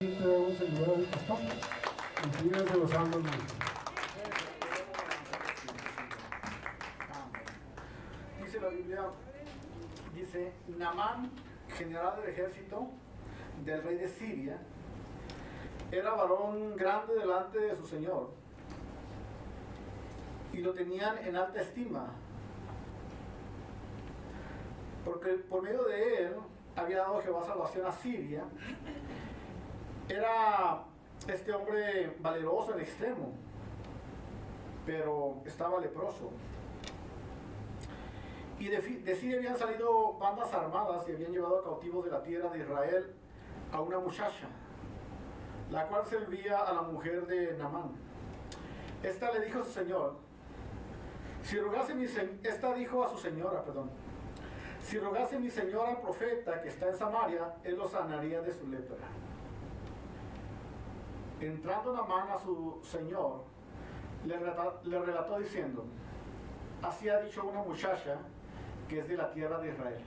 Vamos a ayudar al pastor y síganse gozando, hermano. Dice la Biblia, dice, Naamán, general del ejército del rey de Siria, era varón grande delante de su señor y lo tenían en alta estima, porque por medio de él había dado Jehová salvación a Siria. Era este hombre valeroso en extremo, pero estaba leproso. Y de Siria habían salido bandas armadas y habían llevado cautivos de la tierra de Israel a una muchacha, la cual servía a la mujer de Naamán. Esta le dijo a su señor, esta dijo a su señora, si rogase mi señora al profeta que está en Samaria, él lo sanaría de su lepra. Entrando Naamán a su señor, le relató diciendo, así ha dicho una muchacha que es de la tierra de Israel.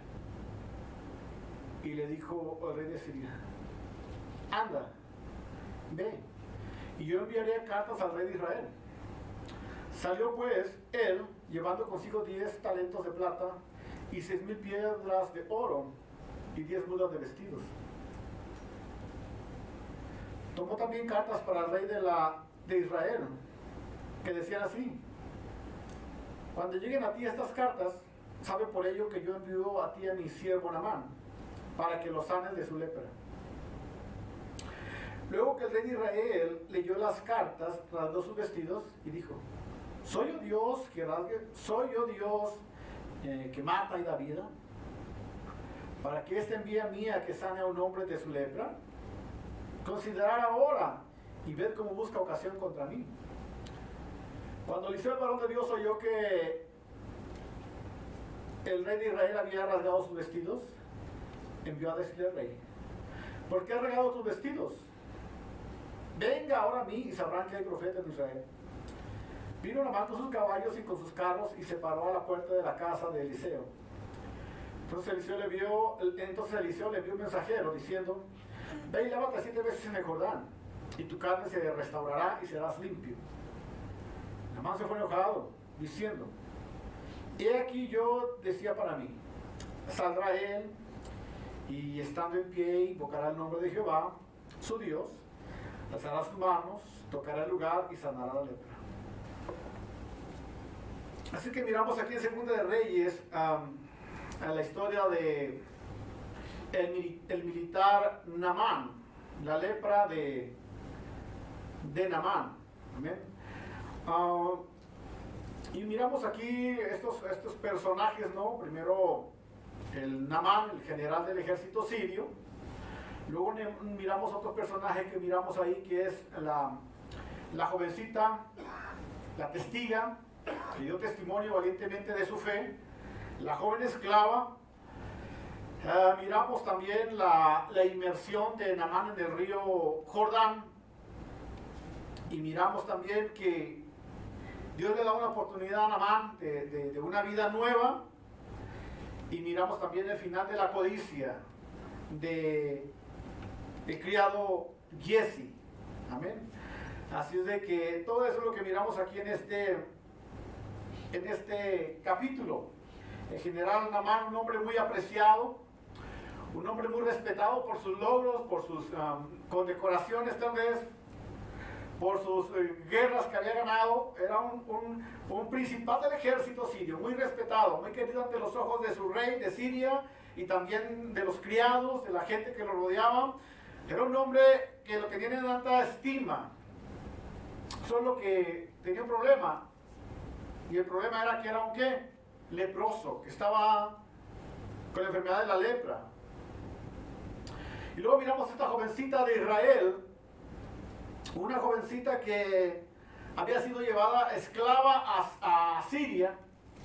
Y le dijo el rey de Siria, anda, ve, y yo enviaré cartas al rey de Israel. Salió pues él, llevando consigo 10 talentos de plata y 6,000 piedras de oro y 10 mudas de vestidos. Tomó también cartas para el rey de Israel, que decían así, cuando lleguen a ti estas cartas, sabe por ello que yo envío a ti a mi siervo Naamán, para que lo sanes de su lepra. Luego que el rey de Israel leyó las cartas, rasgó sus vestidos y dijo, ¿soy yo Dios que rasgue? ¿Soy yo Dios que mata y da vida? ¿Para que éste envíe a mí a que sane a un hombre de su lepra? Considerad ahora y ved cómo busca ocasión contra mí. Cuando Eliseo, el varón de Dios, oyó que el rey de Israel había rasgado sus vestidos, envió a decirle al rey, ¿por qué has rasgado tus vestidos? Venga ahora a mí y sabrán que hay profeta en Israel. Vino Naamán con sus caballos y con sus carros y se paró a la puerta de la casa de Eliseo. Entonces Eliseo le envió un mensajero diciendo, ve y lávate 7 veces en el Jordán, y tu carne se restaurará y serás limpio. Naamán se fue enojado, diciendo, he aquí yo decía para mí, saldrá él, y estando en pie invocará el nombre de Jehová, su Dios, alzará sus manos, tocará el lugar y sanará la lepra. Así que miramos aquí en Segunda de Reyes a la historia de el militar Naamán, la lepra de Naamán. Amén. Y miramos aquí estos personajes, ¿no? Primero el Naamán, el general del ejército sirio. Luego miramos otro personaje que miramos ahí, que es la jovencita, la testiga, que dio testimonio valientemente de su fe, la joven esclava. Miramos también la inmersión de Naamán en el río Jordán, y miramos también que Dios le da una oportunidad a Naamán de una vida nueva, y miramos también el final de la codicia del criado Giezi. Amén. Así es de que todo eso es lo que miramos aquí en este capítulo. El general Naamán, un hombre muy apreciado, un hombre muy respetado por sus logros, por sus condecoraciones tal vez, por sus guerras que había ganado. Era un principal del ejército sirio, muy respetado, muy querido ante los ojos de su rey de Siria y también de los criados, de la gente que lo rodeaba. Era un hombre que lo tenían en alta estima, solo que tenía un problema, y el problema era que era un ¿qué? Leproso, que estaba con la enfermedad de la lepra. Y luego miramos esta jovencita de Israel, una jovencita que había sido llevada esclava a Siria,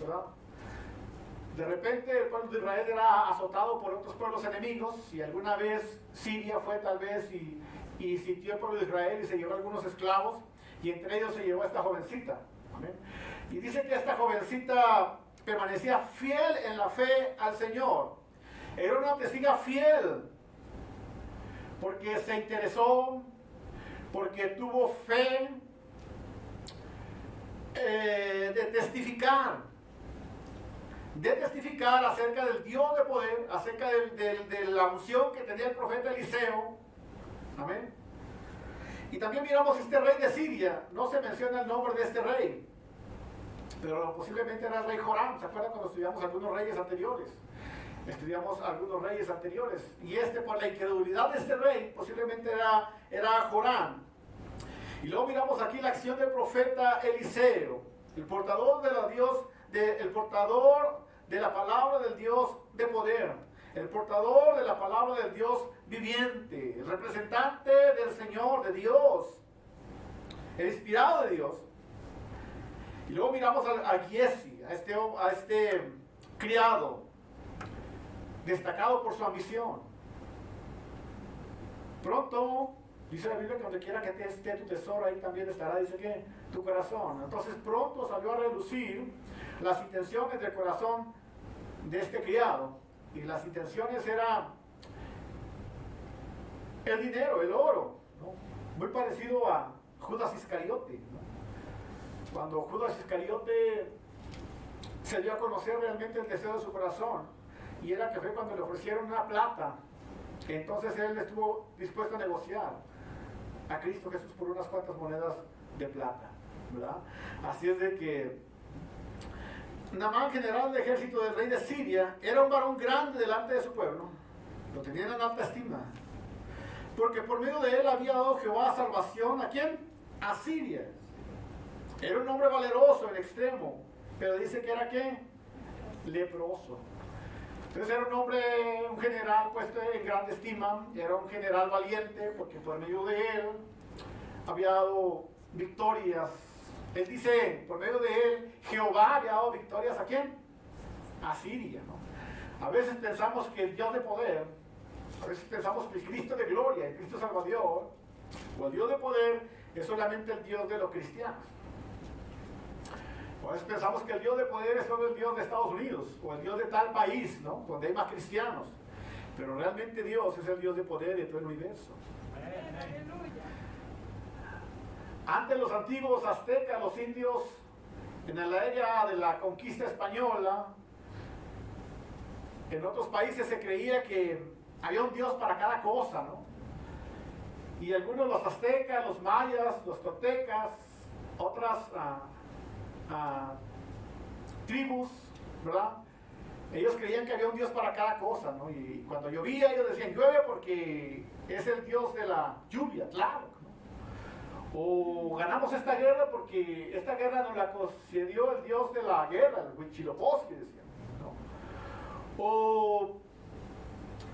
¿verdad? De repente el pueblo de Israel era azotado por otros pueblos enemigos, y alguna vez Siria fue tal vez y sitió el pueblo de Israel y se llevó algunos esclavos, y entre ellos se llevó a esta jovencita. ¿Amén? Y dice que esta jovencita permanecía fiel en la fe al Señor. Era una testiga fiel. porque se interesó, porque tuvo fe de testificar acerca del Dios de poder, acerca de la unción que tenía el profeta Eliseo. Amén. Y también miramos este rey de Siria. No se menciona el nombre de este rey, pero posiblemente era el rey Joram. ¿Se acuerdan cuando estudiamos algunos reyes anteriores? Y por la incredulidad de este rey, posiblemente era Joram. Y luego miramos aquí la acción del profeta Eliseo, el portador el portador de la palabra del Dios de poder, el portador de la palabra del Dios viviente, el representante del Señor, de Dios, el inspirado de Dios. Y luego miramos a Giesi, a este criado, destacado por su ambición. Pronto, dice la Biblia que donde quiera que esté tu tesoro, ahí también estará, dice que tu corazón. Entonces pronto salió a relucir las intenciones del corazón de este criado. Y las intenciones eran el dinero, el oro, ¿no? Muy parecido a Judas Iscariote, ¿no? Cuando Judas Iscariote se dio a conocer realmente el deseo de su corazón, y era que fue cuando le ofrecieron una plata, entonces él estuvo dispuesto a negociar a Cristo Jesús por unas cuantas monedas de plata, ¿verdad? Así es de que Naamán, general del ejército del rey de Siria, era un varón grande delante de su pueblo. Lo tenían en alta estima, porque por medio de él había dado Jehová salvación. ¿A quién? A Siria. Era un hombre valeroso en extremo, pero dice que era ¿qué? Leproso. Entonces era un hombre, un general puesto en grande estima, era un general valiente, porque por medio de él había dado victorias. Él dice, por medio de él, Jehová había dado victorias ¿a quién? A Siria, ¿no? A veces pensamos que el Dios de poder, a veces pensamos que el Cristo de gloria, el Cristo Salvador, o el Dios de poder, es solamente el Dios de los cristianos. A veces pensamos que el Dios de poder es solo el Dios de Estados Unidos, o el Dios de tal país, ¿no? Donde hay más cristianos. Pero realmente Dios es el Dios de poder de todo el universo. Antes los antiguos aztecas, los indios, en la era de la conquista española, en otros países se creía que había un Dios para cada cosa, ¿no? Y algunos, los aztecas, los mayas, los toltecas, otras tribus, ¿verdad? Ellos creían que había un Dios para cada cosa, ¿no? Y cuando llovía ellos decían, llueve porque es el Dios de la lluvia, claro, ¿no? O ganamos esta guerra porque esta guerra nos la concedió el Dios de la guerra, el Huitzilopochtli, decían, ¿no? O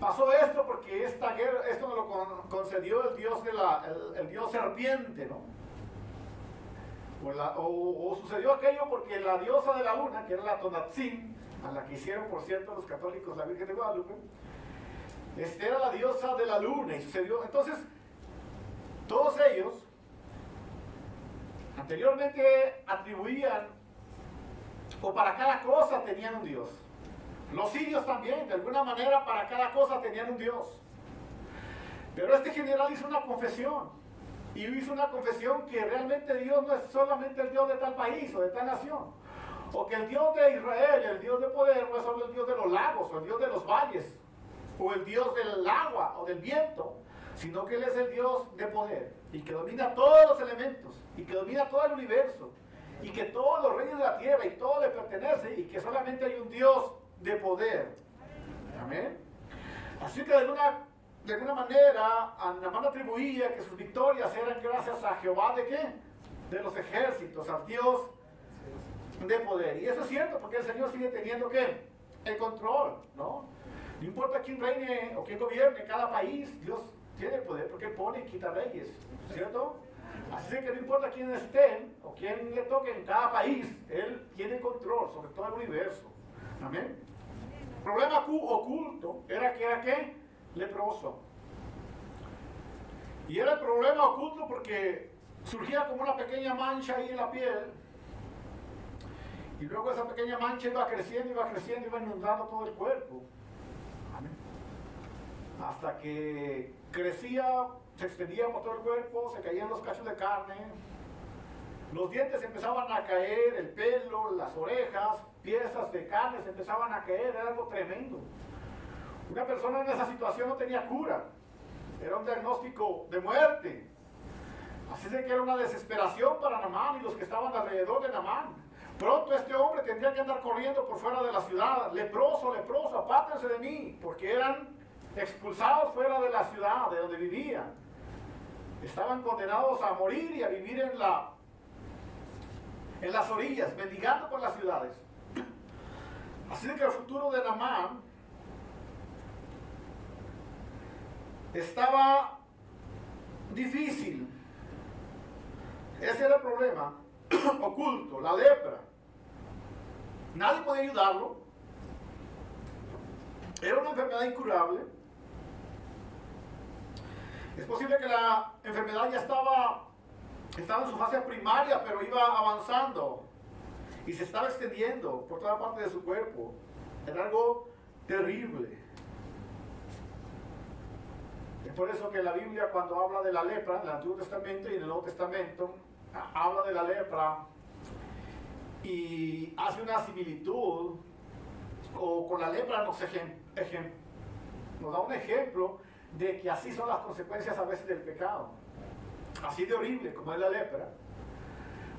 pasó esto porque esta guerra, esto nos lo concedió el Dios el Dios serpiente, ¿no? O sucedió aquello porque la diosa de la luna, que era la Tonatzin, a la que hicieron por cierto los católicos la Virgen de Guadalupe, era la diosa de la luna y sucedió. Entonces, todos ellos anteriormente atribuían, o para cada cosa tenían un Dios. Los sirios también, de alguna manera, para cada cosa tenían un Dios. Pero este general hizo una confesión. Y hizo una confesión que realmente Dios no es solamente el Dios de tal país o de tal nación. O que el Dios de Israel, el Dios de poder, no es solo el Dios de los lagos o el Dios de los valles. O el Dios del agua o del viento. Sino que Él es el Dios de poder. Y que domina todos los elementos. Y que domina todo el universo. Y que todos los reyes de la tierra y todo le pertenece. Y que solamente hay un Dios de poder. Amén. Así que de alguna manera, Naamán atribuía que sus victorias eran gracias a Jehová ¿de qué? De los ejércitos, al Dios de poder. Y eso es cierto, porque el Señor sigue teniendo ¿qué? El control, ¿no? No importa quién reine o quién gobierne cada país, Dios tiene el poder, porque Él pone y quita reyes, ¿cierto? Así que no importa quién esté o quién le toque en cada país, Él tiene control sobre todo el universo. Amén. El problema oculto era ¿qué? Leproso. Y era el problema oculto porque surgía como una pequeña mancha ahí en la piel, y luego esa pequeña mancha iba creciendo, iba inundando todo el cuerpo. Amén. hasta que crecía, se extendía por todo el cuerpo, se caían los cachos de carne, los dientes empezaban a caer, el pelo, las orejas, piezas de carne se empezaban a caer, era algo tremendo. Una persona en esa situación no tenía cura, era un diagnóstico de muerte. Así de que era una desesperación para Naamán y los que estaban alrededor de Naamán. Pronto este hombre tendría que andar corriendo por fuera de la ciudad, leproso, leproso, apártense de mí, porque eran expulsados fuera de la ciudad, de donde vivían. Estaban condenados a morir y a vivir en las orillas, mendigando por las ciudades. Así de que el futuro de Naamán estaba difícil. Ese era el problema oculto, la lepra. Nadie podía ayudarlo. Era una enfermedad incurable. Es posible que la enfermedad ya estaba en su fase primaria, pero iba avanzando y se estaba extendiendo por toda parte de su cuerpo. Era algo terrible. Es por eso que la Biblia, cuando habla de la lepra, en el Antiguo Testamento y en el Nuevo Testamento, habla de la lepra y hace una similitud, o con la lepra nos da un ejemplo de que así son las consecuencias a veces del pecado. Así de horrible como es la lepra,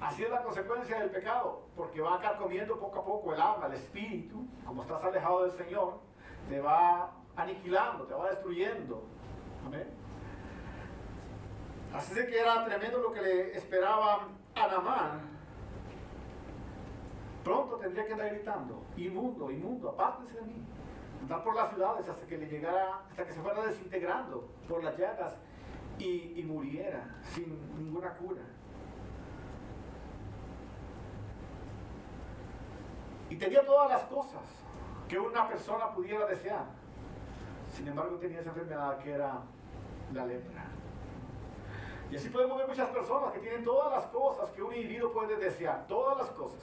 así es la consecuencia del pecado, porque va a estar comiendo poco a poco el alma, el espíritu. Como estás alejado del Señor, te va aniquilando, te va destruyendo. Amén. Así de que era tremendo lo que le esperaba a Naamán. Pronto tendría que andar gritando: inmundo, inmundo, apártense de mí. Andar por las ciudades hasta que le llegara, hasta que se fuera desintegrando por las llagas y muriera sin ninguna cura. Y tenía todas las cosas que una persona pudiera desear. Sin embargo, tenía esa enfermedad que era la lepra. Y así podemos ver muchas personas que tienen todas las cosas que un individuo puede desear, todas las cosas.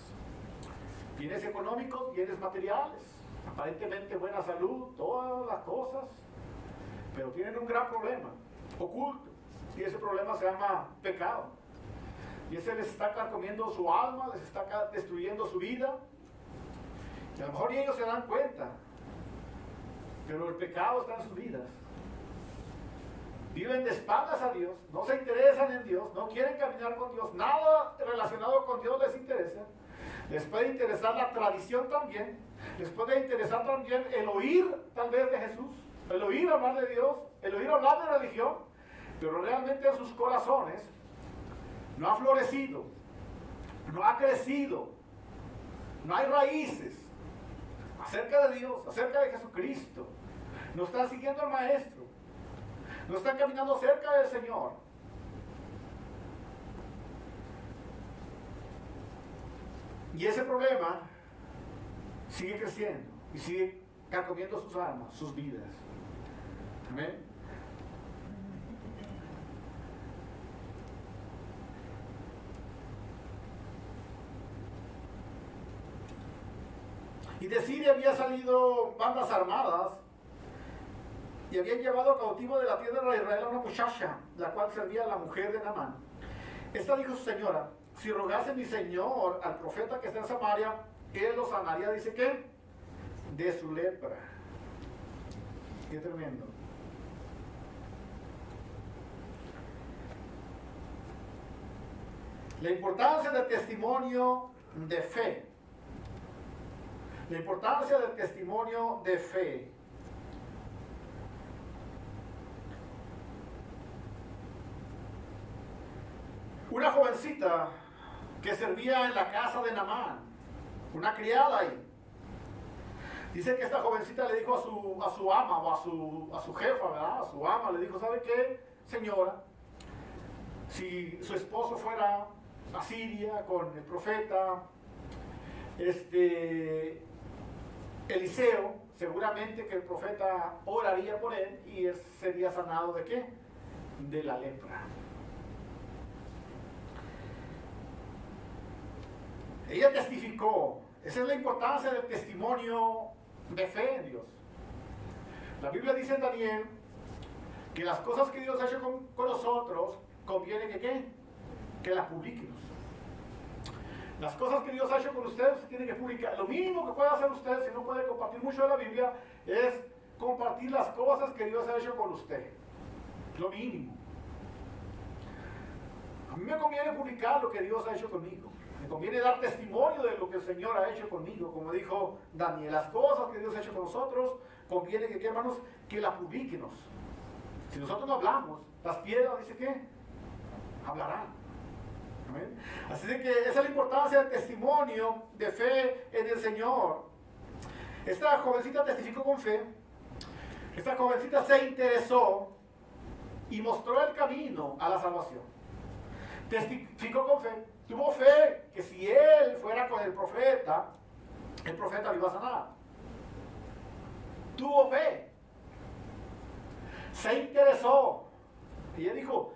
Bienes económicos, bienes materiales, aparentemente buena salud, todas las cosas, pero tienen un gran problema oculto, y ese problema se llama pecado. Y ese les está carcomiendo su alma, les está destruyendo su vida, y a lo mejor ni ellos se dan cuenta, pero el pecado está en sus vidas. Viven de espaldas a Dios, no se interesan en Dios, no quieren caminar con Dios, nada relacionado con Dios les interesa. Les puede interesar la tradición también, les puede interesar también el oír tal vez de Jesús, el oír hablar de Dios, el oír hablar de religión, pero realmente en sus corazones no ha florecido, no ha crecido, no hay raíces acerca de Dios, acerca de Jesucristo. No están siguiendo al Maestro, no están caminando cerca del Señor. Y ese problema sigue creciendo y sigue carcomiendo sus almas, sus vidas. Amén. Y de Siria había salido bandas armadas y habían llevado cautivo de la tierra de Israel a una muchacha, la cual servía a la mujer de Naamán. Esta dijo a su señora: si rogase mi señor al profeta que está en Samaria, él lo sanaría, dice que, de su lepra. Qué tremendo. La importancia del testimonio de fe. La importancia del testimonio de fe. Una jovencita que servía en la casa de Naamán, una criada ahí. Dice que esta jovencita le dijo a su ama o a su jefa, ¿verdad? A su ama le dijo: ¿sabe qué, señora? Si su esposo fuera a Siria con el profeta Eliseo, seguramente que el profeta oraría por él y él sería sanado ¿de qué? De la lepra. Ella testificó. Esa es la importancia del testimonio de fe en Dios. La Biblia dice en Daniel que las cosas que Dios ha hecho con nosotros, conviene que ¿qué? Que las publiquemos. Las cosas que Dios ha hecho con ustedes, usted tiene que publicar. Lo mínimo que puede hacer usted, si no puede compartir mucho de la Biblia, es compartir las cosas que Dios ha hecho con usted. Lo mínimo. A mí me conviene publicar lo que Dios ha hecho conmigo. Me conviene dar testimonio de lo que el Señor ha hecho conmigo. Como dijo Daniel, las cosas que Dios ha hecho con nosotros, conviene que, ¿qué, hermanos? Que las publiquemos. Si nosotros no hablamos, las piedras, dice que hablarán. ¿Amén? Así de que esa es la importancia del testimonio de fe en el Señor. Esta jovencita testificó con fe. Esta jovencita se interesó y mostró el camino a la salvación. Testificó con fe. Tuvo fe que si él fuera con el profeta lo iba a sanar. Tuvo fe. Se interesó. Y ella dijo,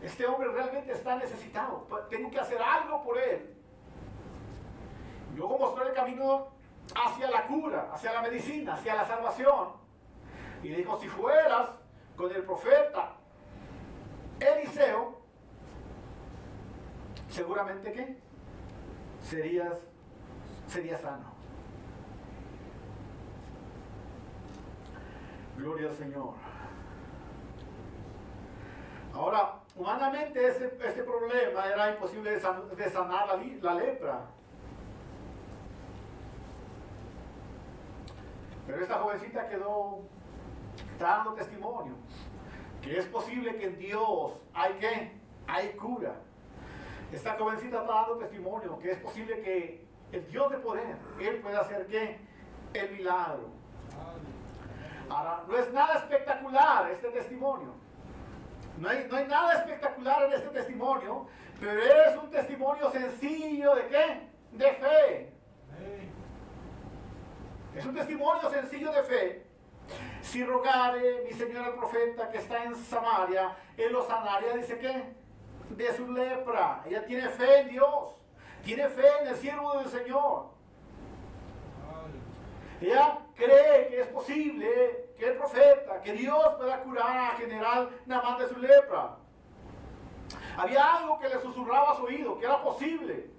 este hombre realmente está necesitado. Tengo que hacer algo por él. Y luego mostró el camino hacia la cura, hacia la medicina, hacia la salvación. Y le dijo, si fueras con el profeta Eliseo, seguramente que serías sano. Gloria al Señor. Ahora, humanamente este problema era imposible de sanar la lepra. Pero esta jovencita quedó dando testimonio que es posible que en Dios hay cura. Esta jovencita está dando testimonio que es posible que el Dios de poder, Él pueda hacer ¿qué? El milagro. Ahora, no es nada espectacular este testimonio. No hay nada espectacular en este testimonio, pero es un testimonio sencillo ¿de qué? De fe. Es un testimonio sencillo de fe. Si rogare mi Señor el profeta que está en Samaria, Él lo sanaría, dice que de su lepra. Ella tiene fe en Dios, tiene fe en el siervo del Señor. Ella cree que es posible que el profeta, que Dios pueda curar a general Naamán de su lepra. Había algo que le susurraba a su oído, que era posible.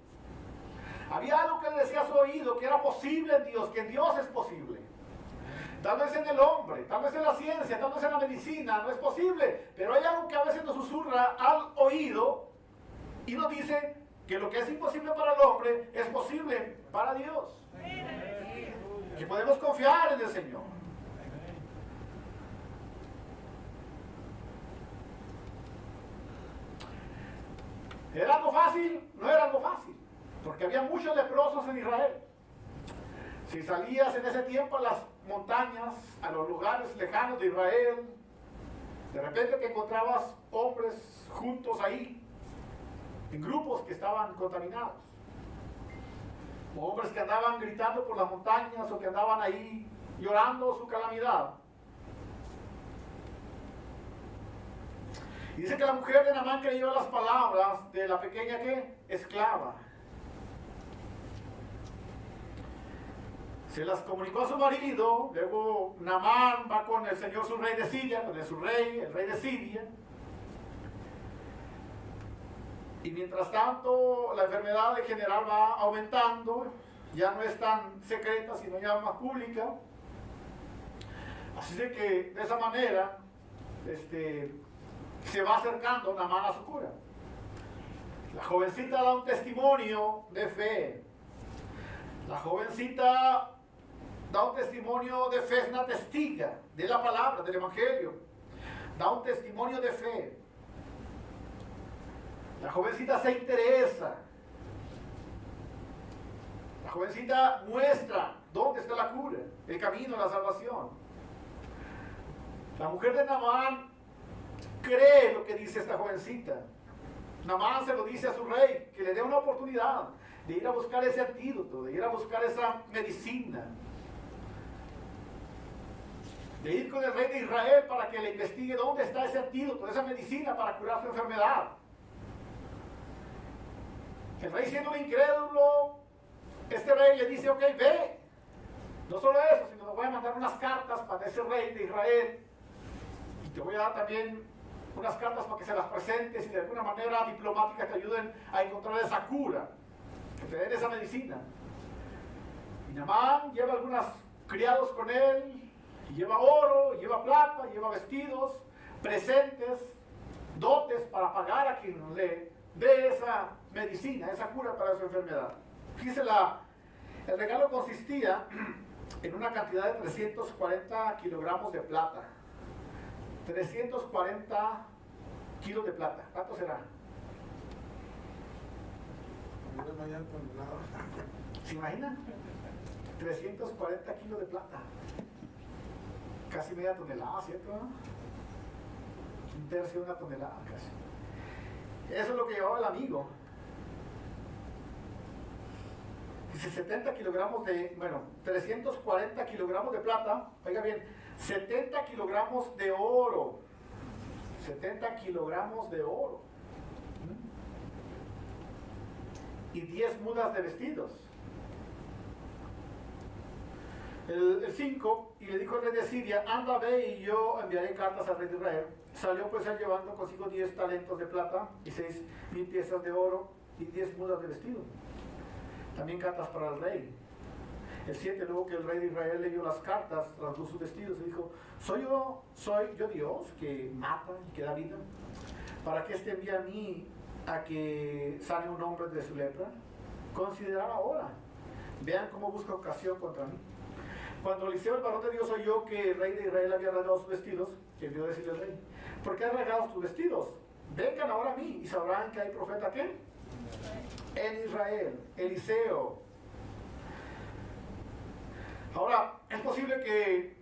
Había algo que le decía a su oído, que era posible en Dios, que en Dios es posible. Tal vez en el hombre, tal vez en la ciencia, tal vez en la medicina, no es posible. Pero hay algo que a veces nos susurra al oído y nos dice que lo que es imposible para el hombre es posible para Dios. Que podemos confiar en el Señor. ¿Era algo fácil? No era algo fácil. Porque había muchos leprosos en Israel. Si salías en ese tiempo a las montañas, a los lugares lejanos de Israel, de repente te encontrabas hombres juntos ahí, en grupos que estaban contaminados. O hombres que andaban gritando por las montañas o que andaban ahí llorando su calamidad. Y dice que la mujer de Naamán creyó las palabras de la pequeña esclava. Se las comunicó a su marido. Luego Naamán va con el señor su rey de Siria, con el rey de Siria. Y mientras tanto la enfermedad en general va aumentando, ya no es tan secreta, sino ya más pública. Así de que de esa manera se va acercando Naamán a su cura. La jovencita da un testimonio de fe. La jovencita da un testimonio de fe, es una testiga de la palabra, del evangelio. Da un testimonio de fe. La jovencita se interesa. La jovencita muestra dónde está la cura, el camino a la salvación. La mujer de Naamán cree lo que dice esta jovencita. Naamán se lo dice a su rey, que le dé una oportunidad de ir a buscar ese antídoto, de ir a buscar esa medicina. De ir con el rey de Israel para que le investigue dónde está ese antídoto, esa medicina para curar su enfermedad. El rey, siendo un incrédulo, este rey le dice, ok, ve. No solo eso, sino le voy a mandar unas cartas para ese rey de Israel. Y te voy a dar también unas cartas para que se las presentes y de alguna manera diplomática te ayuden a encontrar esa cura, que te den esa medicina. Y Naamán lleva algunos criados con él, y lleva oro, y lleva plata, y lleva vestidos, presentes, dotes para pagar a quien le dé esa medicina, esa cura para su enfermedad. Fíjese, el regalo consistía en una cantidad de 340 kilogramos de plata. 340 kilos de plata. ¿Cuánto será? ¿Se imaginan? 340 kilos de plata. Casi media tonelada, ¿cierto? Un tercio de una tonelada casi. Eso es lo que llevaba el amigo. Dice 70 kilogramos de, 340 kilogramos de plata, oiga bien, 70 kilogramos de oro. 70 kilogramos de oro. Y 10 mudas de vestidos. El 5, y le dijo el rey de Siria, anda, ve y yo enviaré cartas al rey de Israel. Salió pues él llevando consigo 10 talentos de plata y 6,000 piezas de oro y 10 mudas de vestido. También cartas para el rey. El 7, luego que el rey de Israel leyó las cartas, rasgó sus vestidos y dijo, soy yo Dios que mata y que da vida, para que este envíe a mí a que sane un hombre de su lepra. Considerad ahora, vean cómo busca ocasión contra mí. Cuando Eliseo, el varón de Dios, oyó que el rey de Israel había rasgado sus vestidos, envió a decirle al rey, ¿por qué has rasgado tus vestidos? Vengan ahora a mí y sabrán que hay profeta ¿qué? En Israel, Eliseo. Ahora, es posible que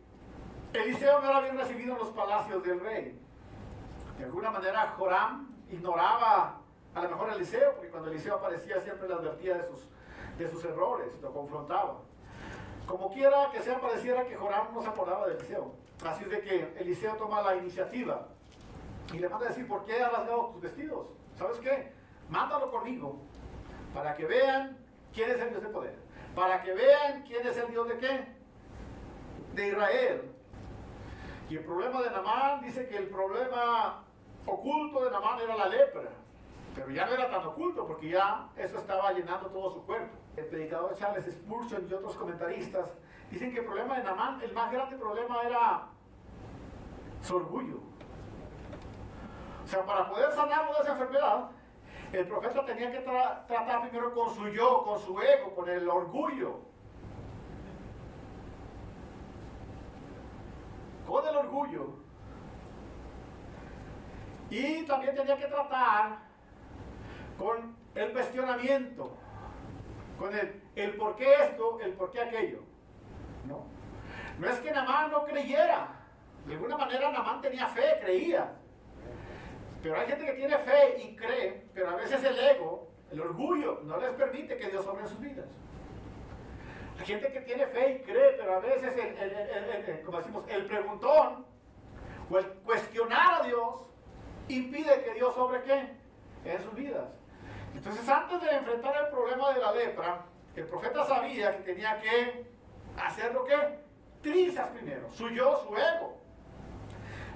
Eliseo no era bien recibido en los palacios del rey. De alguna manera Joram ignoraba a lo mejor a Eliseo, porque cuando Eliseo aparecía siempre le advertía de sus errores, lo confrontaba. Como quiera que sea, pareciera que Joram no se acordaba de Eliseo. Así es de que Eliseo toma la iniciativa y le manda a decir, ¿por qué has rasgado tus vestidos? ¿Sabes qué? Mándalo conmigo, para que vean quién es el Dios de poder. Para que vean quién es el Dios de qué? De Israel. Y el problema de Naamán, dice que el problema oculto de Naamán era la lepra. Pero ya no era tan oculto, porque ya eso estaba llenando todo su cuerpo. El predicador Charles Spurgeon y otros comentaristas dicen que el problema de Naamán, el más grande problema era su orgullo. O sea, para poder sanarlo de esa enfermedad, el profeta tenía que tratar primero con su yo, con su ego, con el orgullo. Con el orgullo. Y también tenía que tratar con el cuestionamiento, con el por qué esto, el por qué aquello. No es que Naamán no creyera. De alguna manera Naamán tenía fe, creía. Pero hay gente que tiene fe y cree, pero a veces el ego, el orgullo, no les permite que Dios obre en sus vidas. Hay gente que tiene fe y cree, pero a veces como decimos, el preguntón o el cuestionar a Dios impide que Dios obre ¿qué? En sus vidas. Entonces, antes de enfrentar el problema de la lepra, el profeta sabía que tenía que hacer lo que trizas primero, su yo, su ego.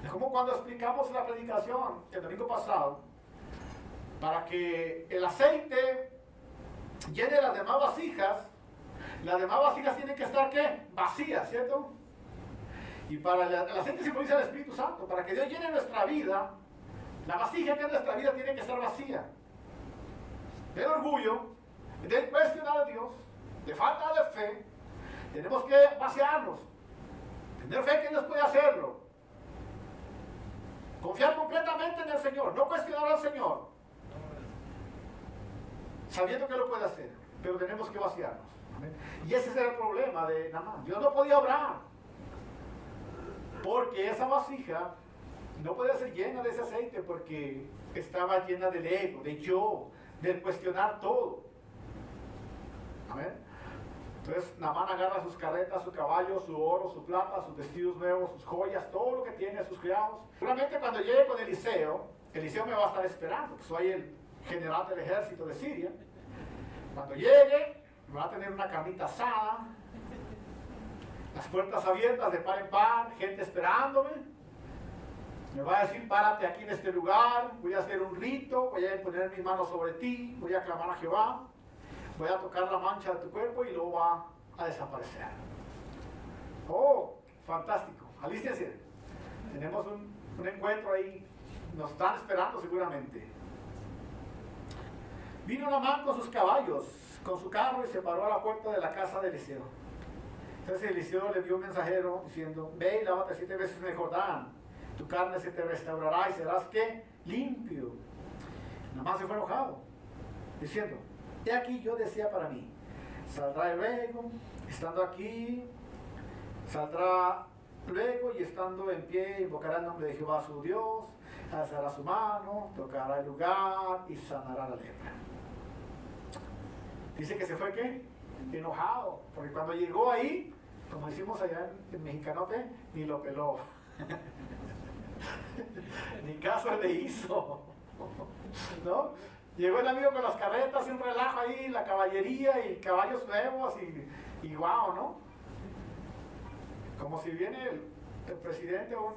Es como cuando explicamos la predicación el domingo pasado, para que el aceite llene las demás vasijas tienen que estar ¿qué? Vacías, ¿cierto? Y para el aceite simboliza el Espíritu Santo, para que Dios llene nuestra vida, la vasija que es nuestra vida tiene que estar vacía. Del orgullo, del cuestionar a Dios, de falta de fe, tenemos que vaciarnos, tener fe que Dios puede hacerlo. Confiar completamente en el Señor, no cuestionar al Señor, sabiendo que lo puede hacer, pero tenemos que vaciarnos. ¿Amén? Y ese era el problema de Naamán. Dios no podía obrar, porque esa vasija no podía ser llena de ese aceite, porque estaba llena del ego, de yo, del cuestionar todo. Amén. Entonces Naamán agarra sus carretas, su caballo, su oro, su plata, sus vestidos nuevos, sus joyas, todo lo que tiene, sus criados. Seguramente cuando llegue con Eliseo me va a estar esperando, que soy el general del ejército de Siria. Cuando llegue, va a tener una carnita asada, las puertas abiertas de par en par, gente esperándome. Me va a decir, párate aquí en este lugar, voy a hacer un rito, voy a poner mis manos sobre ti, voy a clamar a Jehová, voy a tocar la mancha de tu cuerpo y luego va a desaparecer. Oh, fantástico. Alístense. Tenemos un encuentro ahí. Nos están esperando seguramente. Vino Naamán con sus caballos, con su carro, y se paró a la puerta de la casa de Eliseo. Entonces Eliseo le dio un mensajero diciendo, ve y lávate 7 veces en el Jordán, tu carne se te restaurará y serás, ¿qué? Limpio. Naamán se fue enojado, diciendo, he aquí yo decía para mí, saldrá luego, estando aquí, saldrá luego y estando en pie, invocará el nombre de Jehová su Dios, alzará su mano, tocará el lugar y sanará la lepra. Dice que se fue, ¿qué? Enojado, porque cuando llegó ahí, como decimos allá en Mexicanote, ni lo peló. Ni caso le hizo. ¿No? Llegó el amigo con las carretas y un relajo ahí, la caballería y caballos nuevos y guau, ¿no? Como si viene el presidente o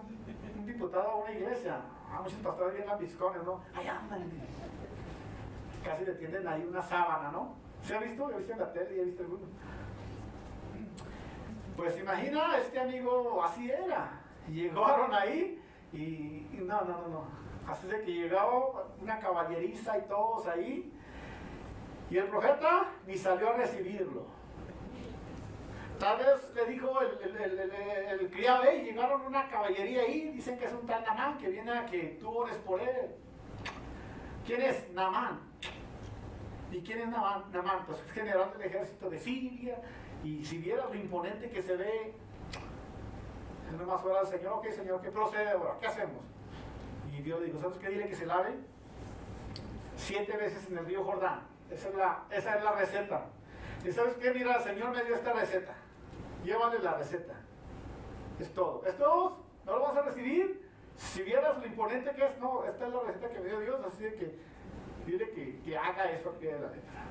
un diputado a una iglesia. Muchos pastores vienen lambiscones, ¿no? Ahí andan. Casi le tienden ahí una sábana, ¿no? ¿Se ha visto? He visto en la tele y he visto alguno. Pues imagina, este amigo así era. Llegaron ahí y no. Así de que llegaba una caballeriza y todos ahí. Y el profeta ni salió a recibirlo. Tal vez le dijo el criado, llegaron una caballería ahí, dicen que es un tal Naamán que viene a que tú ores por él. ¿Quién es Naamán? ¿Y quién es Naamán? Pues es general del ejército de Siria, y si vieras lo imponente que se ve, es nomás orar al Señor, ok Señor, ¿qué procede ahora? ¿Qué hacemos? Y Dios le dijo, ¿sabes qué? Dile que se lave 7 veces en el río Jordán. Esa es la receta. ¿Y sabes qué? Mira, el Señor me dio esta receta. Llévale la receta. Es todo. ¿Es todo? ¿No lo vas a recibir? Si vieras lo imponente que es, no, esta es la receta que me dio Dios, así de que dile que haga eso al pie de la letra.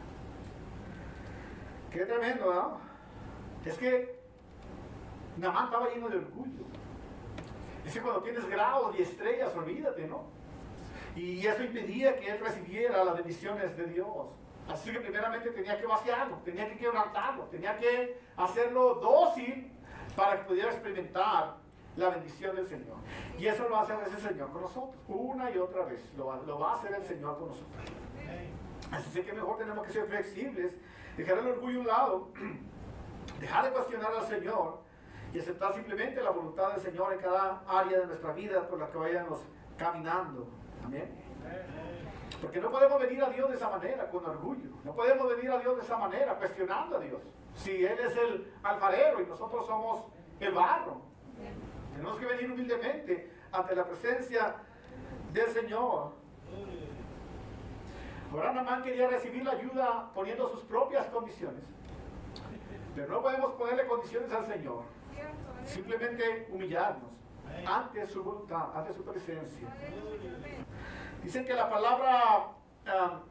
Qué tremendo, ¿no? Es que Naamán estaba lleno de orgullo. Es que cuando tienes grados y estrellas, olvídate, ¿no? Y eso impedía que él recibiera las bendiciones de Dios. Así que primeramente tenía que vaciarlo, tenía que quebrantarlo, tenía que hacerlo dócil para que pudiera experimentar la bendición del Señor. Y eso lo va a hacer ese Señor con nosotros, una y otra vez. Lo va a hacer el Señor con nosotros. Así que mejor tenemos que ser flexibles, dejar el orgullo a un lado, dejar de cuestionar al Señor y aceptar simplemente la voluntad del Señor en cada área de nuestra vida por la que vayamos caminando. Amén. Porque no podemos venir a Dios de esa manera, con orgullo. No podemos venir a Dios de esa manera, cuestionando a Dios. Si Él es el alfarero y nosotros somos el barro. Tenemos que venir humildemente ante la presencia del Señor. Ahora Naamán quería recibir la ayuda poniendo sus propias condiciones. Pero no podemos ponerle condiciones al Señor. Simplemente humillarnos ante su voluntad, ante su presencia. Dicen que la palabra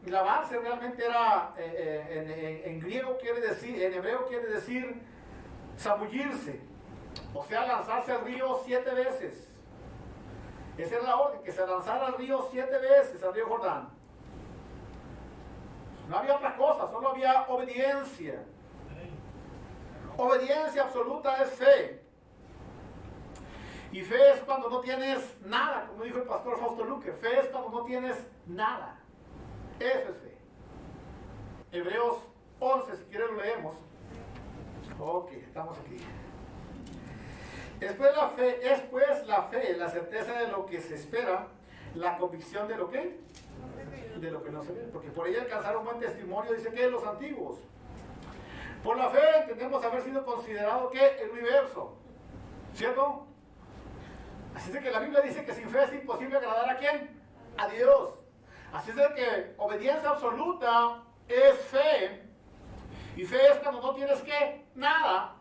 lavarse realmente era, en griego quiere decir, en hebreo quiere decir zambullirse. O sea, lanzarse al río 7 veces. Esa es la orden, que se lanzara al río 7 veces, al río Jordán. No había otra cosa, solo había obediencia. Obediencia absoluta es fe. Y fe es cuando no tienes nada, como dijo el pastor Fausto Luque. Fe es cuando no tienes nada. Eso es fe. Hebreos 11, si quieres lo leemos. Ok, estamos aquí. Es pues la fe, la certeza de lo que se espera, la convicción de lo que, de lo que no se ve. Porque por ella alcanzaron buen testimonio, dice que los antiguos. Por la fe entendemos haber sido considerado que el universo, ¿cierto? Así es que la Biblia dice que sin fe es imposible agradar a ¿quién? A Dios. Así es que obediencia absoluta es fe. Y fe es cuando no tienes que nada.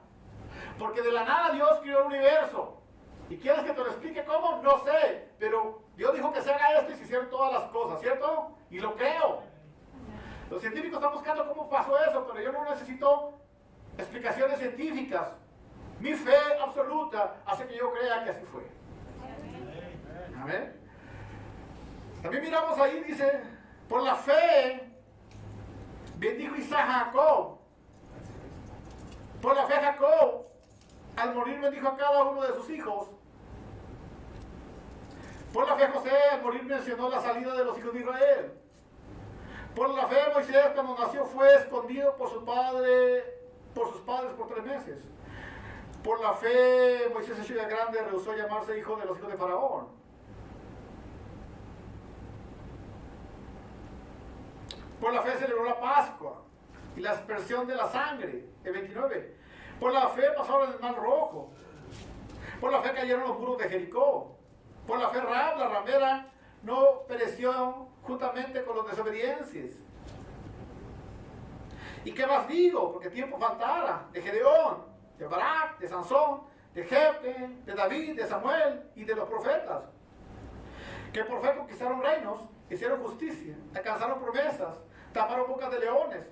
Porque de la nada Dios creó el universo. ¿Y quieres que te lo explique cómo? No sé. Pero Dios dijo que se haga esto y se hicieron todas las cosas, ¿cierto? Y lo creo. Los científicos están buscando cómo pasó eso, pero yo no necesito explicaciones científicas. Mi fe absoluta hace que yo crea que así fue. Amén. También miramos ahí, dice, por la fe, bendijo Isaac a Jacob. Por la fe Jacob, al morir bendijo a cada uno de sus hijos. Por la fe José, al morir mencionó la salida de los hijos de Israel. Por la fe Moisés, cuando nació, fue escondido por sus padres por 3 meses. Por la fe Moisés, hecho ya grande, rehusó llamarse hijo de los hijos de Faraón. Por la fe celebró la Pascua y la aspersión de la sangre, el 29. Por la fe pasaron el mar rojo. Por la fe cayeron los muros de Jericó. Por la fe Rahab, la ramera, no pereció juntamente con los desobedientes. ¿Y qué más digo? Porque tiempo faltara. De Gedeón, de Barak, de Sansón, de Jefte, de David, de Samuel y de los profetas. Que por fe conquistaron reinos, hicieron justicia, alcanzaron promesas, taparon bocas de leones,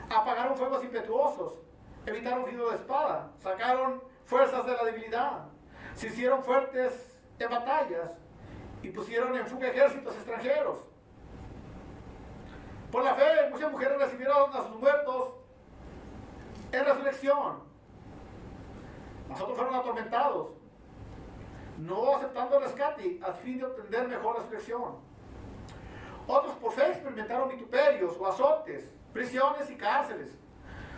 apagaron fuegos impetuosos, evitaron filo de espada, sacaron fuerzas de la debilidad, se hicieron fuertes en batallas y pusieron en fuga ejércitos extranjeros. Por la fe, muchas mujeres recibieron a sus muertos en resurrección. Nosotros fueron atormentados, no aceptando el rescate a fin de obtener mejor resurrección. Otros por fe experimentaron vituperios o azotes, prisiones y cárceles.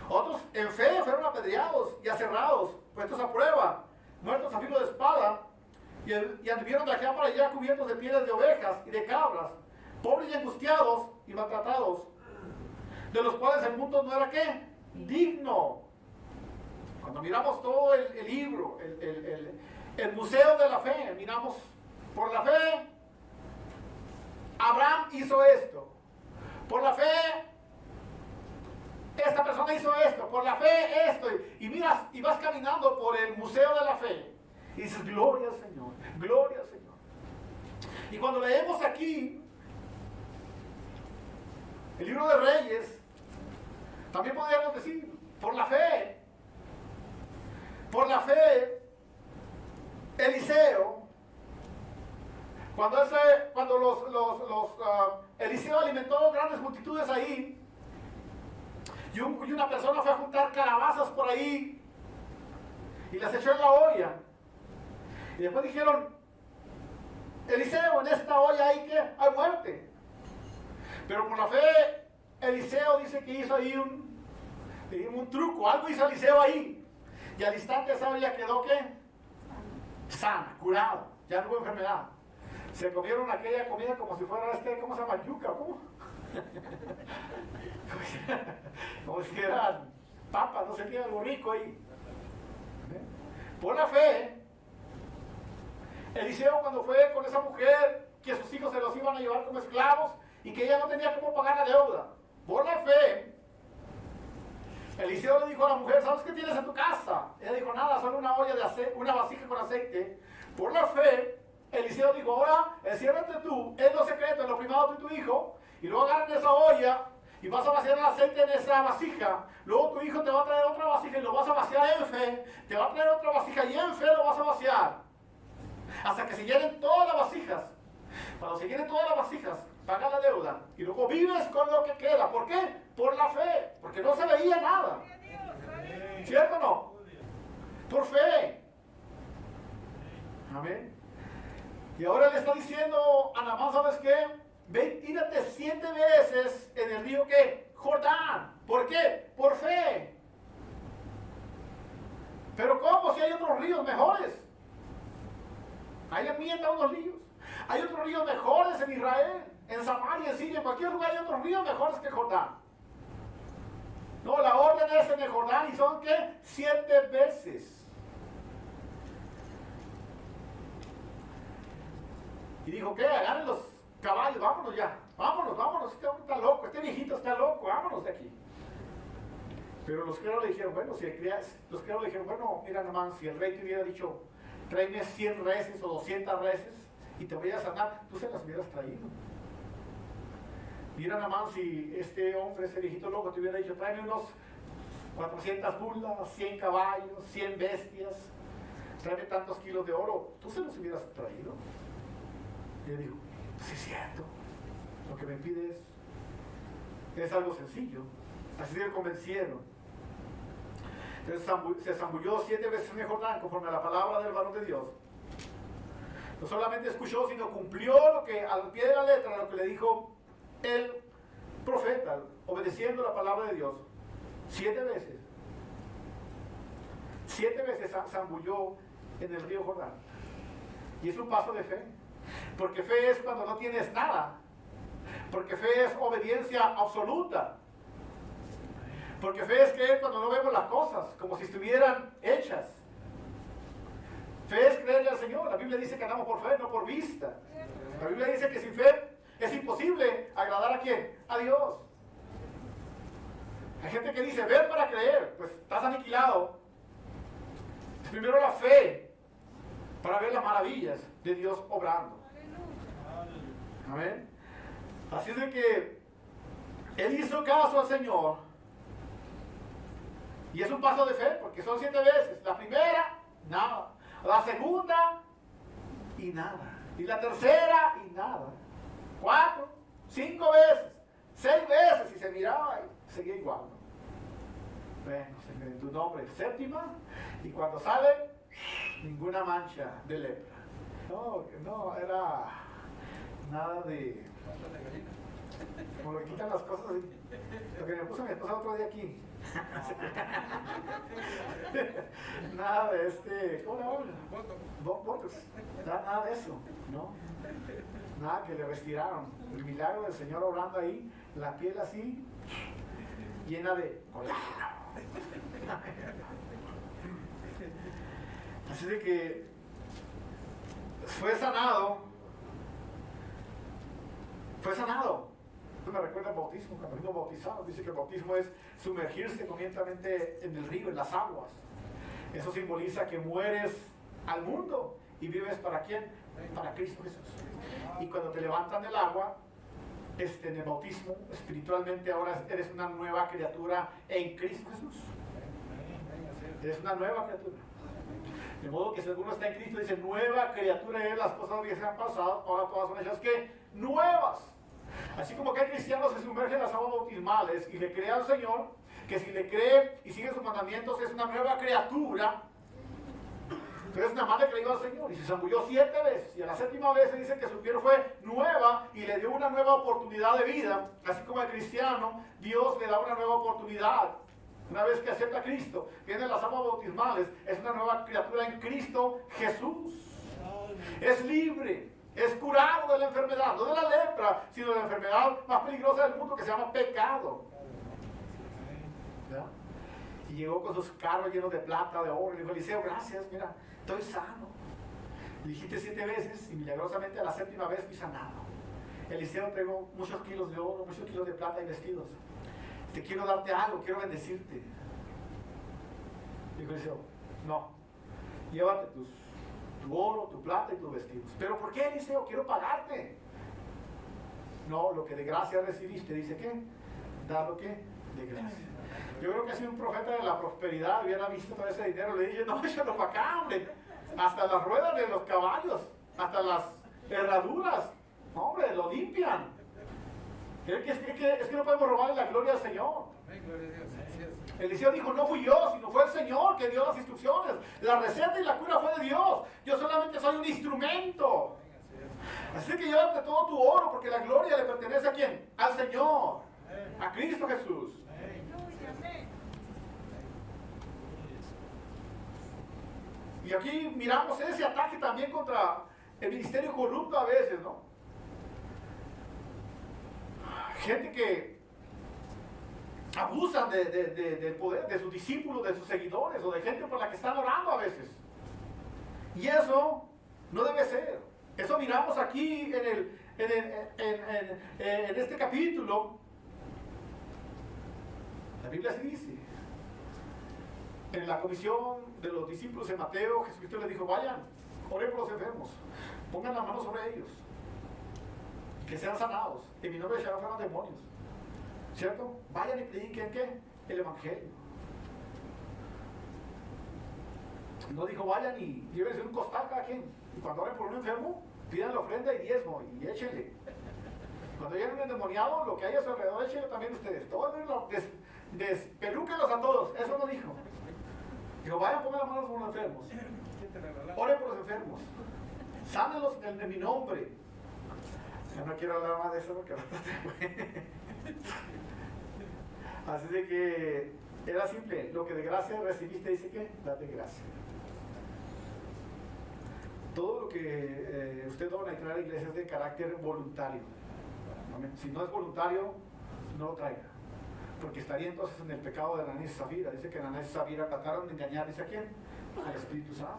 Otros en fe fueron apedreados y aserrados, puestos a prueba, muertos a filo de espada, y anduvieron de acá para allá cubiertos de pieles de ovejas y de cabras, pobres y angustiados y maltratados, de los cuales el mundo no era ¿qué? Digno. Cuando miramos todo el libro, el museo de la fe, miramos por la fe, Abraham hizo esto. Por la fe, esta persona hizo esto. Por la fe, esto. Y miras, y vas caminando por el museo de la fe. Y dices, gloria al Señor, gloria al Señor. Y cuando leemos aquí el libro de Reyes, también podríamos decir, por la fe, Eliseo, cuando Eliseo alimentó grandes multitudes ahí, y una persona fue a juntar calabazas por ahí, y las echó en la olla, y después dijeron, Eliseo, en esta olla hay muerte. Pero por la fe, Eliseo dice que hizo ahí un truco, algo hizo Eliseo ahí. Y al instante esa olla quedó ¿qué? Sana, curada, ya no hubo enfermedad. Se comieron aquella comida como si fuera ¿cómo se llama? Yuca, ¿cómo? Como si eran papas, no sé qué, algo rico ahí. Por la fe, Eliseo cuando fue con esa mujer, que sus hijos se los iban a llevar como esclavos y que ella no tenía cómo pagar la deuda. Por la fe, Eliseo le dijo a la mujer, ¿sabes qué tienes en tu casa? Ella dijo, nada, solo una olla de aceite, una vasija con aceite. Por la fe, Eliseo dijo, ahora enciérrate tú en lo secreto, en lo privado de tu hijo, y luego agarren esa olla y vas a vaciar el aceite en esa vasija. Luego tu hijo te va a traer otra vasija y lo vas a vaciar en fe. Te va a traer otra vasija y en fe lo vas a vaciar. Hasta que se llenen todas las vasijas. Cuando se llenen todas las vasijas, paga la deuda y luego vives con lo que queda. ¿Por qué? Por la fe, porque no se veía nada. ¿Cierto o no? Por fe. Amén. Y ahora le está diciendo a Naamán, ¿sabes qué? Ve, tírate 7 veces en el río ¿qué? Jordán. ¿Por qué? Por fe. Pero ¿cómo? Si hay otros ríos mejores. Ahí enmienda unos ríos. Hay otros ríos mejores en Israel, en Samaria, en Siria, en cualquier lugar hay otros ríos mejores que Jordán. No, la orden es en el Jordán y son ¿qué? 7 veces. Y dijo, ¿qué? Agarren los caballos, vámonos ya. Vámonos, este hombre está loco, este viejito está loco, vámonos de aquí. Pero los criados le dijeron, bueno, mira Naamán, si el rey te hubiera dicho, tráeme 100 reses o 200 reses y te voy a sanar, tú se las hubieras traído. Mira Naamán, si este hombre, ese viejito loco, te hubiera dicho, tráeme unos 400 mulas, 100 caballos, 100 bestias, tráeme tantos kilos de oro, tú se los hubieras traído. Y él dijo, sí es cierto, lo que me pide es algo sencillo. Así se convencieron. Entonces se zambulló 7 veces en el Jordán conforme a la palabra del varón de Dios. No solamente escuchó, sino cumplió lo que al pie de la letra, lo que le dijo el profeta, obedeciendo la palabra de Dios. 7 veces. 7 veces zambulló en el río Jordán. Y es un paso de fe. Porque fe es cuando no tienes nada. Porque fe es obediencia absoluta. Porque fe es creer cuando no vemos las cosas, como si estuvieran hechas. Fe es creerle al Señor. La Biblia dice que andamos por fe, no por vista. La Biblia dice que sin fe es imposible agradar a ¿quién? A Dios. Hay gente que dice, ver para creer. Pues estás aniquilado. Primero la fe para ver las maravillas de Dios obrando. Amén. Así es de que él hizo caso al Señor. Y es un paso de fe, porque son 7 veces. La primera, nada. La segunda, y nada. Y la tercera, y nada. 4, 5 veces, 6 veces, y se miraba y seguía igual. Bueno, Señor, en tu nombre, 7ª, y cuando sale, ninguna mancha de lepra. No, era nada de... Como le quitan las cosas, lo que me puso mi esposa otro día aquí. Nada de ¿cómo le hablan? Botox. Nada de eso, ¿no? Nada que le retiraron. El milagro del Señor obrando ahí, la piel así, llena de colágeno. Así de que fue sanado. Esto me recuerda al bautismo, cuando fuimos bautizados. Dice que el bautismo es sumergirse comienzamente en el río, en las aguas. Eso simboliza que mueres al mundo y vives ¿para quién? Para Cristo Jesús. Y cuando te levantan del agua, en el bautismo, espiritualmente ahora eres una nueva criatura en Cristo Jesús. Eres una nueva criatura. De modo que si alguno está en Cristo, dice, nueva criatura es, las cosas que se han pasado, ahora todas son hechas que nuevas. Así como que el cristiano se sumerge en las aguas bautismales y le cree al Señor, que si le cree y sigue sus mandamientos es una nueva criatura, pero es una madre que le dio al Señor y se zambulló 7 veces, y a la 7ª vez se dice que su piel fue nueva y le dio una nueva oportunidad de vida. Así como al cristiano, Dios le da una nueva oportunidad. Una vez que acepta a Cristo, viene las aguas bautismales, es una nueva criatura en Cristo Jesús. Es libre, es curado de la enfermedad, no de la lepra, sino de la enfermedad más peligrosa del mundo que se llama pecado. ¿Ya? Y llegó con sus carros llenos de plata, de oro, y le dijo, Eliseo, gracias, mira, estoy sano. Le dijiste 7 veces y milagrosamente a la 7ª vez fui sanado. Eliseo entregó muchos kilos de oro, muchos kilos de plata y vestidos. Te quiero darte algo, quiero bendecirte. Dijo Eliseo, no, llévate tu oro, tu plata y tus vestidos. ¿Pero por qué, Eliseo? Quiero pagarte. No, lo que de gracia recibiste, dice que, da lo que de gracia. Yo creo que si un profeta de la prosperidad hubiera visto todo ese dinero, le dije, no, échalo para acá, hombre. Hasta las ruedas de los caballos, hasta las herraduras, hombre, lo limpian. Es que no podemos robarle la gloria al Señor. Eliseo dijo, no fui yo, sino fue el Señor que dio las instrucciones. La receta y la cura fue de Dios. Yo solamente soy un instrumento. Así que llévate todo tu oro, porque la gloria le pertenece ¿a quién? Al Señor, a Cristo Jesús. Y aquí miramos ese ataque también contra el ministerio corrupto a veces, ¿no? Gente que abusan del poder de sus discípulos, de sus seguidores, o de gente por la que están orando a veces. Y eso no debe ser. Eso miramos aquí en este capítulo. La Biblia sí dice. En la comisión de los discípulos en Mateo, Jesucristo les dijo, vayan, oren por los enfermos, pongan las manos sobre ellos, que sean sanados, en mi nombre echarán fuera demonios. ¿Cierto? Vayan y prediquen ¿qué? El Evangelio. No dijo vayan y llévense un costal cada quien. Y cuando oren por un enfermo, pidan la ofrenda y diezmo y échenle. Cuando lleguen un endemoniado, lo que hay a su alrededor, échenle también ustedes. Todos despelúquenlos a todos. Eso no dijo. Dijo, vayan, pongan las manos a los enfermos. Oren por los enfermos. Sánenlos en mi nombre. Yo no quiero hablar más de eso porque así de que era simple. Lo que de gracia recibiste, dice que date gracia. Todo lo que usted dona y trae a la iglesia es de carácter voluntario. Amén. Si no es voluntario, no lo traiga. Porque estaría entonces en el pecado de Ananías y Zafira. Dice que Ananías y Zafira trataron de engañar, ¿dice a quién? Al Espíritu Santo.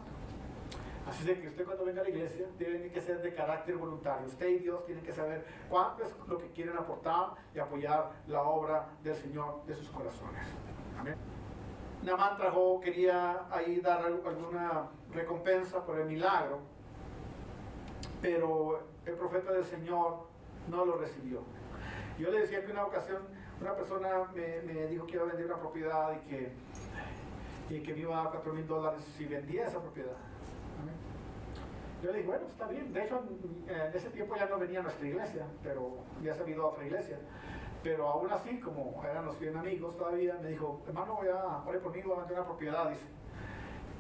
Así de que usted cuando venga a la iglesia tiene que ser de carácter voluntario. Usted y Dios tienen que saber cuánto es lo que quieren aportar y apoyar la obra del Señor de sus corazones. Amén. Naamán quería ahí dar alguna recompensa por el milagro, pero el profeta del Señor no lo recibió. Yo le decía que una ocasión una persona me dijo que iba a vender una propiedad y que me iba a dar $4,000 si vendía esa propiedad. Amén. Yo le dije, bueno, está bien. De hecho, en ese tiempo ya no venía a nuestra iglesia, pero ya se había ido a otra iglesia. Pero aún así, como éramos bien amigos todavía, me dijo, hermano, ore por mí, voy a vender una propiedad, dice.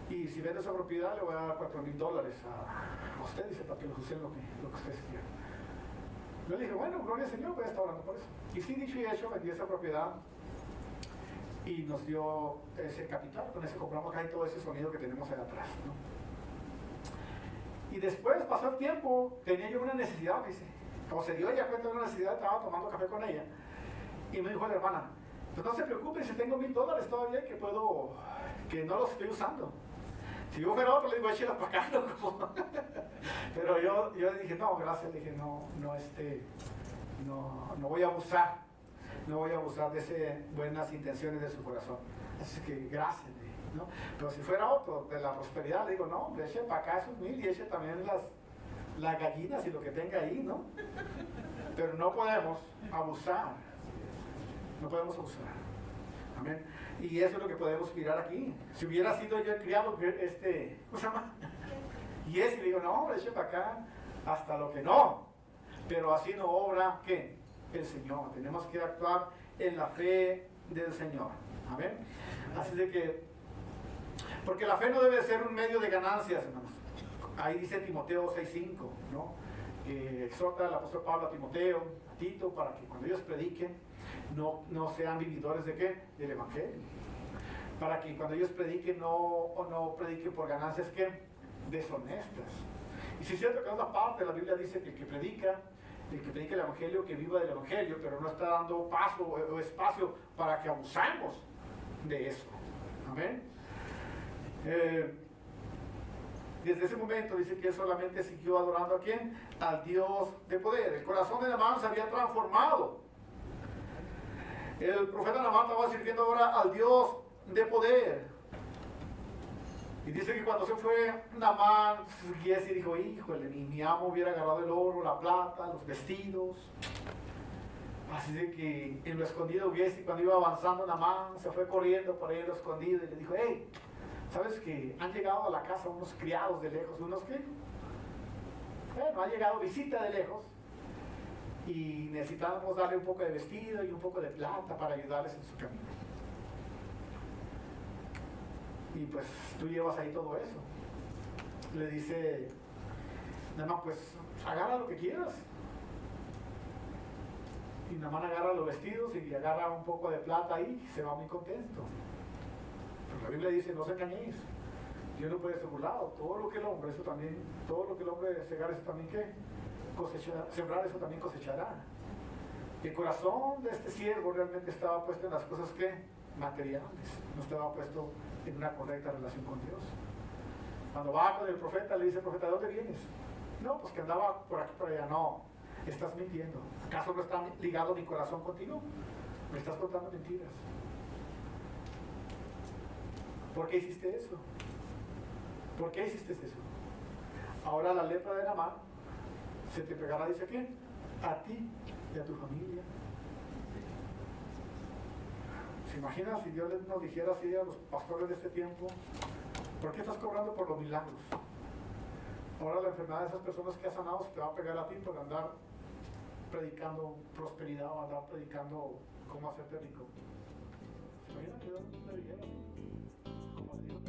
Y si vende esa propiedad, le voy a dar $4,000 a usted, dice, para que lo use lo que ustedes quieran. Yo le dije, bueno, gloria al Señor, voy a estar orando por eso. Y sí, dicho y hecho, vendí esa propiedad y nos dio ese capital. Con ese compramos acá y todo ese sonido que tenemos allá atrás, ¿no? Y después, pasó el tiempo, tenía yo una necesidad, dice. Como se dio ella cuenta de una necesidad, estaba tomando café con ella. Y me dijo la hermana, pues no se preocupe, si tengo $1,000 todavía que no los estoy usando. Si yo fuera otro, le digo, échelos para acá, loco. Pero yo dije, no, gracias, le dije, no voy a abusar. No voy a abusar de esas buenas intenciones de su corazón. Así que gracias, ¿no? Pero si fuera otro, de la prosperidad, le digo, no, eche para acá esos 1,000 y eche también las gallinas y lo que tenga ahí, ¿no? Pero no podemos abusar. No podemos abusar. Amén. Y eso es lo que podemos mirar aquí. Si hubiera sido yo el criado, ¿cómo se llama? Y ese, le digo, no, hombre, eche para acá hasta lo que no. Pero así no obra, ¿qué? El Señor. Tenemos que actuar en la fe del Señor. Amén. Así de que, porque la fe no debe ser un medio de ganancias, hermanos. Ahí dice Timoteo 6:5, ¿no? Exhorta al apóstol Pablo a Timoteo, a Tito, para que cuando ellos prediquen, no sean vividores de qué? Del Evangelio. Para que cuando ellos prediquen, no prediquen por ganancias ¿qué? Deshonestas. Y si es cierto que en otra parte la Biblia dice que el que predica el Evangelio, que viva del Evangelio, pero no está dando paso o espacio para que abusemos de eso. Amén. Desde ese momento dice que él solamente siguió adorando a quién? Al Dios de poder. El corazón de Naamán se había transformado. El profeta Naamán estaba sirviendo ahora al Dios de poder. Y dice que cuando se fue Naamán, Giesi dijo, híjole, mi amo hubiera agarrado el oro, la plata, los vestidos. Así de que en lo escondido Giesi, cuando iba avanzando Naamán, se fue corriendo por ahí en lo escondido y le dijo, hey, ¿sabes que han llegado a la casa unos criados de lejos? ¿Unos qué? Bueno, ha llegado visita de lejos y necesitamos darle un poco de vestido y un poco de plata para ayudarles en su camino. Y pues tú llevas ahí todo eso. Le dice, Naamán, pues agarra lo que quieras. Y Naamán agarra los vestidos y agarra un poco de plata ahí y se va muy contento. Pero la Biblia dice, no os engañéis. Dios no puede ser burlado. Todo lo que el hombre segar, eso también ¿qué? Sembrar, eso también cosechará. El corazón de este siervo realmente estaba puesto en las cosas que materiales, no estaba puesto en una correcta relación con Dios. Cuando va con el profeta, le dice el profeta, ¿de dónde vienes? No, pues que andaba por aquí por allá. No, estás mintiendo. ¿Acaso no está ligado mi corazón contigo? Me estás contando mentiras. ¿Por qué hiciste eso? ¿Por qué hiciste eso? Ahora la lepra de Naamán se te pegará, dice quién, a ti y a tu familia. ¿Se imagina si Dios nos dijera así a los pastores de este tiempo? ¿Por qué estás cobrando por los milagros? Ahora la enfermedad de esas personas que ha sanado se te va a pegar a ti por andar predicando prosperidad o andar predicando cómo hacerte rico. ¿Se imaginan que Dios me dijera así? Como le digo,